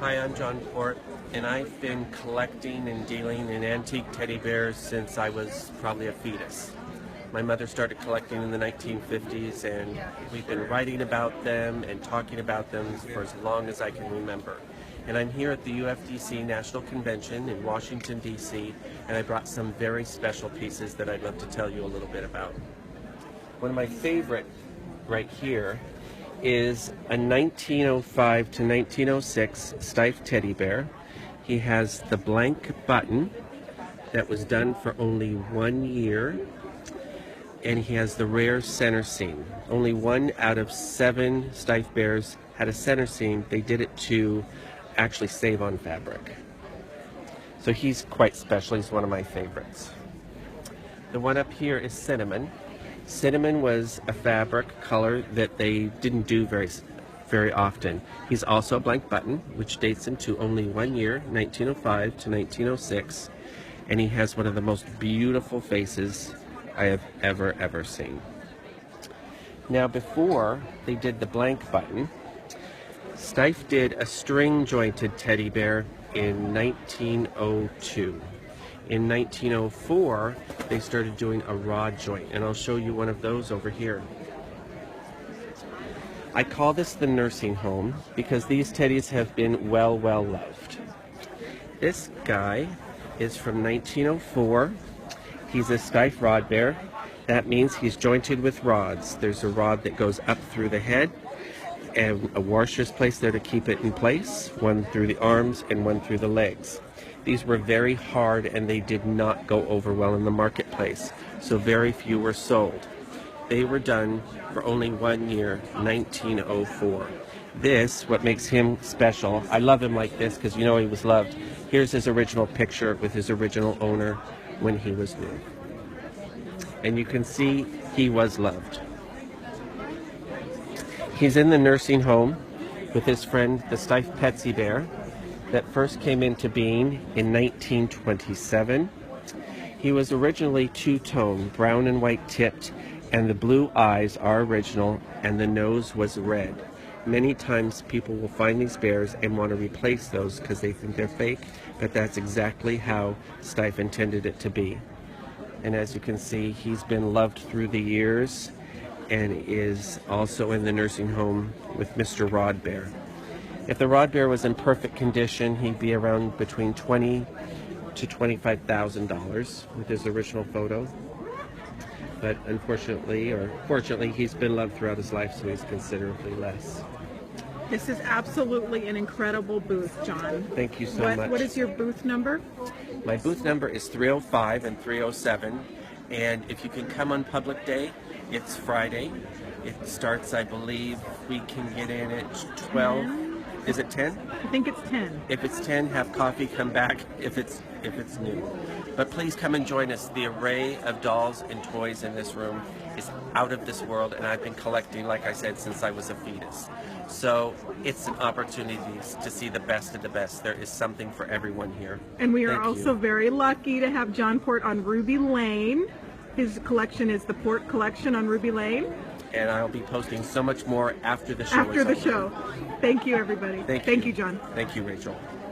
Hi, I'm John Port, and I've been collecting and dealing in antique teddy bears since I was probably a fetus. My mother started collecting in the 1950s, and we've been writing about them and talking about them for as long as I can remember. And I'm here at the UFDC National Convention in Washington, D.C., and I brought some very special pieces that I'd love to tell you a little bit about. One of my favorite right here is a 1905 to 1906 Steiff teddy bear. He has the blank button that was done for only 1 year, and he has the rare center seam. Only 1 out of 7 Steiff bears had a center seam. They did it to actually save on fabric. So he's quite special. He's one of my favorites. The one up here is cinnamon. Cinnamon was a fabric color that they didn't do very often. He's also a blank button, which dates him to only 1 year, 1905 to 1906, and he has one of the most beautiful faces I have ever seen. Now, before they did the blank button, Steiff did a string jointed teddy bear in 1902. In 1904, they started doing a rod joint, and I'll show you one of those over here. I call this the nursing home because these teddies have been well loved. This guy is from 1904. He's a Steiff rod bear. That means he's jointed with rods. There's a rod that goes up through the head, and a washer's placed there to keep it in place, one through the arms and one through the legs. These were very hard and they did not go over well in the marketplace, so very few were sold. They were done for only 1 year, 1904. This, what makes him special, I love him like this because you know he was loved. Here's his original picture with his original owner when he was new. And you can see he was loved. He's in the nursing home with his friend, the Steiff Petsy bear, that first came into being in 1927. He was originally two-tone, brown and white tipped, and the blue eyes are original, and the nose was red. Many times people will find these bears and want to replace those because they think they're fake, but that's exactly how Steiff intended it to be. And as you can see, he's been loved through the years and is also in the nursing home with Mr. Rod Bear. If the rod bear was in perfect condition, he'd be around between $20,000 to $25,000 with his original photo. But unfortunately, or fortunately, he's been loved throughout his life, so he's considerably less. This is absolutely an incredible booth, John. Thank you so much. What is your booth number? My booth number is 305 and 307, and if you can come on public day, it's Friday. It starts, I believe, we can get in at 12. Is it 10? I think it's 10. If it's 10, have coffee, come back if it's new. But please come and join us. The array of dolls and toys in this room is out of this world, and I've been collecting, like I said, since I was a fetus. So it's an opportunity to see the best of the best. There is something for everyone here. And we are Thank also you. very lucky to have John Port on Ruby Lane. His collection is the Port Collection on Ruby Lane. And I'll be posting so much more after the show. After the show. Thank you, everybody. Thank you, John. Thank you, Rachel.